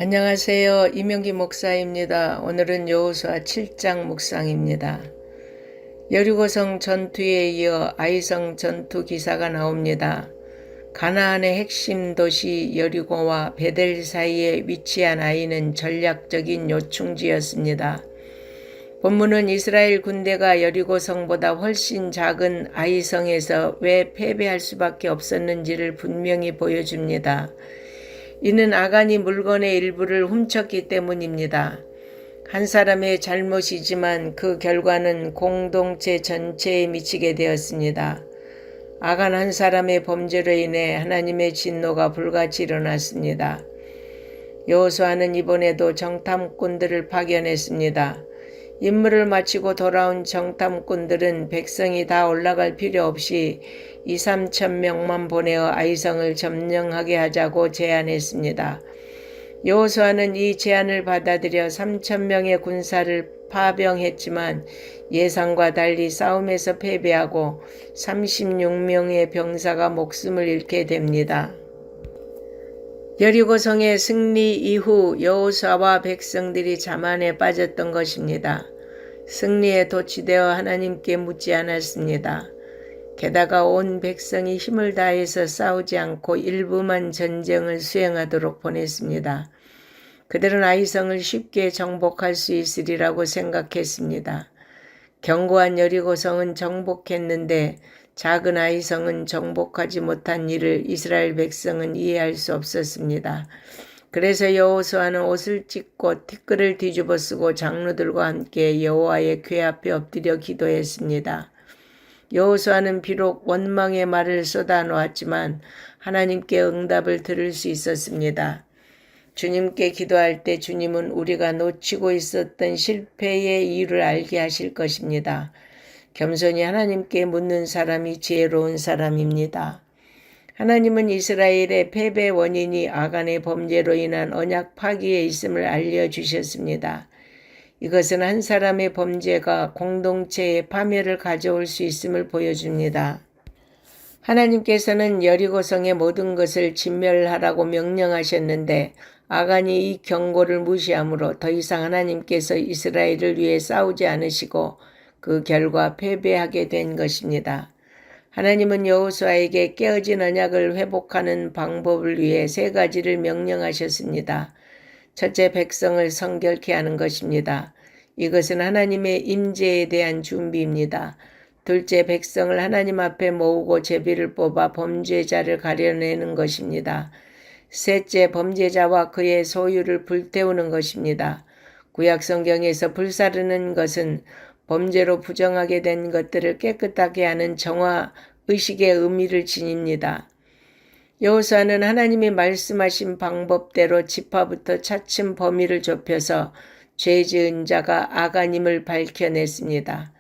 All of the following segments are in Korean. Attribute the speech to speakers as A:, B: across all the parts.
A: 안녕하세요. 이명기 목사입니다. 오늘은 여호수아 7장 묵상입니다. 여리고성 전투에 이어 아이성 전투 기사가 나옵니다. 가나안의 핵심 도시 여리고와 베델 사이에 위치한 아이는 전략적인 요충지였습니다. 본문은 이스라엘 군대가 여리고성보다 훨씬 작은 아이성에서 왜 패배할 수밖에 없었는지를 분명히 보여줍니다. 이는 아간이 물건의 일부를 훔쳤기 때문입니다. 한 사람의 잘못이지만 그 결과는 공동체 전체에 미치게 되었습니다. 아간 한 사람의 범죄로 인해 하나님의 진노가 불같이 일어났습니다. 여호수아는 이번에도 정탐꾼들을 파견했습니다. 임무를 마치고 돌아온 정탐꾼들은 백성이 다 올라갈 필요 없이 2~3천 명만 보내어 아이성을 점령하게 하자고 제안했습니다. 여호수아는 이 제안을 받아들여 3천 명의 군사를 파병했지만 예상과 달리 싸움에서 패배하고 36명의 병사가 목숨을 잃게 됩니다. 여리고성의 승리 이후 여호수아와 백성들이 자만에 빠졌던 것입니다. 승리에 도취되어 하나님께 묻지 않았습니다. 게다가 온 백성이 힘을 다해서 싸우지 않고 일부만 전쟁을 수행하도록 보냈습니다. 그들은 아이성을 쉽게 정복할 수 있으리라고 생각했습니다. 견고한 여리고성은 정복했는데 작은 아이성은 정복하지 못한 일을 이스라엘 백성은 이해할 수 없었습니다. 그래서 여호수아는 옷을 찢고 티끌을 뒤집어 쓰고 장로들과 함께 여호와의 궤 앞에 엎드려 기도했습니다. 여호수아는 비록 원망의 말을 쏟아놓았지만 하나님께 응답을 들을 수 있었습니다. 주님께 기도할 때 주님은 우리가 놓치고 있었던 실패의 이유를 알게 하실 것입니다. 겸손히 하나님께 묻는 사람이 지혜로운 사람입니다. 하나님은 이스라엘의 패배 원인이 아간의 범죄로 인한 언약 파기에 있음을 알려주셨습니다. 이것은 한 사람의 범죄가 공동체의 파멸을 가져올 수 있음을 보여줍니다. 하나님께서는 여리고성의 모든 것을 진멸하라고 명령하셨는데 아간이 이 경고를 무시하므로 더 이상 하나님께서 이스라엘을 위해 싸우지 않으시고 그 결과 패배하게 된 것입니다. 하나님은 여호수아에게 깨어진 언약을 회복하는 방법을 위해 3가지를 명령하셨습니다. 첫째, 백성을 성결케 하는 것입니다. 이것은 하나님의 임재에 대한 준비입니다. 둘째, 백성을 하나님 앞에 모으고 제비를 뽑아 범죄자를 가려내는 것입니다. 셋째, 범죄자와 그의 소유를 불태우는 것입니다. 구약 성경에서 불사르는 것은 범죄로 부정하게 된 것들을 깨끗하게 하는 정화 의식의 의미를 지닙니다. 여호수아는 하나님이 말씀하신 방법대로 지파부터 차츰 범위를 좁혀서 죄 지은 자가 아간임을 밝혀냈습니다.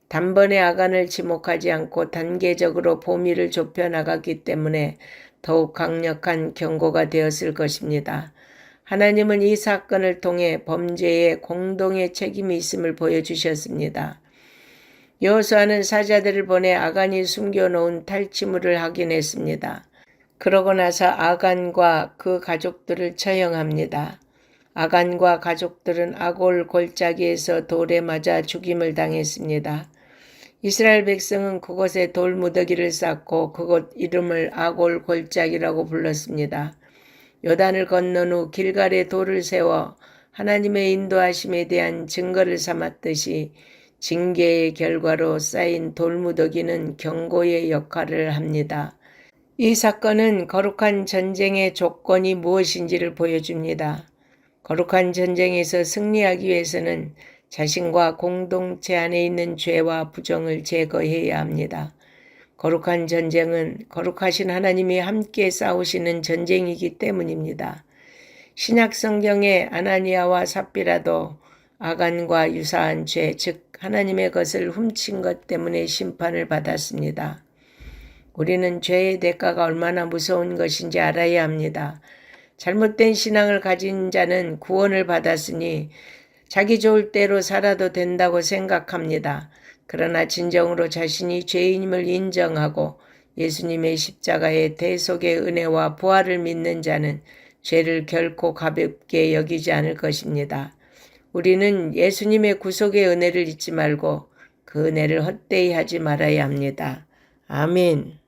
A: 단번에 아간을 지목하지 않고 단계적으로 범위를 좁혀 나갔기 때문에 더욱 강력한 경고가 되었을 것입니다. 하나님은 이 사건을 통해 범죄에 공동의 책임이 있음을 보여주셨습니다. 여호수아는 사자들을 보내 아간이 숨겨놓은 탈취물을 확인했습니다. 그러고 나서 아간과 그 가족들을 처형합니다. 아간과 가족들은 아골 골짜기에서 돌에 맞아 죽임을 당했습니다. 이스라엘 백성은 그곳에 돌무더기를 쌓고 그곳 이름을 아골 골짜기라고 불렀습니다. 요단을 건넌 후 길갈에 돌을 세워 하나님의 인도하심에 대한 증거를 삼았듯이 징계의 결과로 쌓인 돌무더기는 경고의 역할을 합니다. 이 사건은 거룩한 전쟁의 조건이 무엇인지를 보여줍니다. 거룩한 전쟁에서 승리하기 위해서는 자신과 공동체 안에 있는 죄와 부정을 제거해야 합니다. 거룩한 전쟁은 거룩하신 하나님이 함께 싸우시는 전쟁이기 때문입니다. 신약 성경의 아나니아와 삽비라도 아간과 유사한 죄, 즉 하나님의 것을 훔친 것 때문에 심판을 받았습니다. 우리는 죄의 대가가 얼마나 무서운 것인지 알아야 합니다. 잘못된 신앙을 가진 자는 구원을 받았으니 자기 좋을 대로 살아도 된다고 생각합니다. 그러나 진정으로 자신이 죄인임을 인정하고 예수님의 십자가의 대속의 은혜와 부활을 믿는 자는 죄를 결코 가볍게 여기지 않을 것입니다. 우리는 예수님의 구속의 은혜를 잊지 말고 그 은혜를 헛되이 하지 말아야 합니다. 아멘.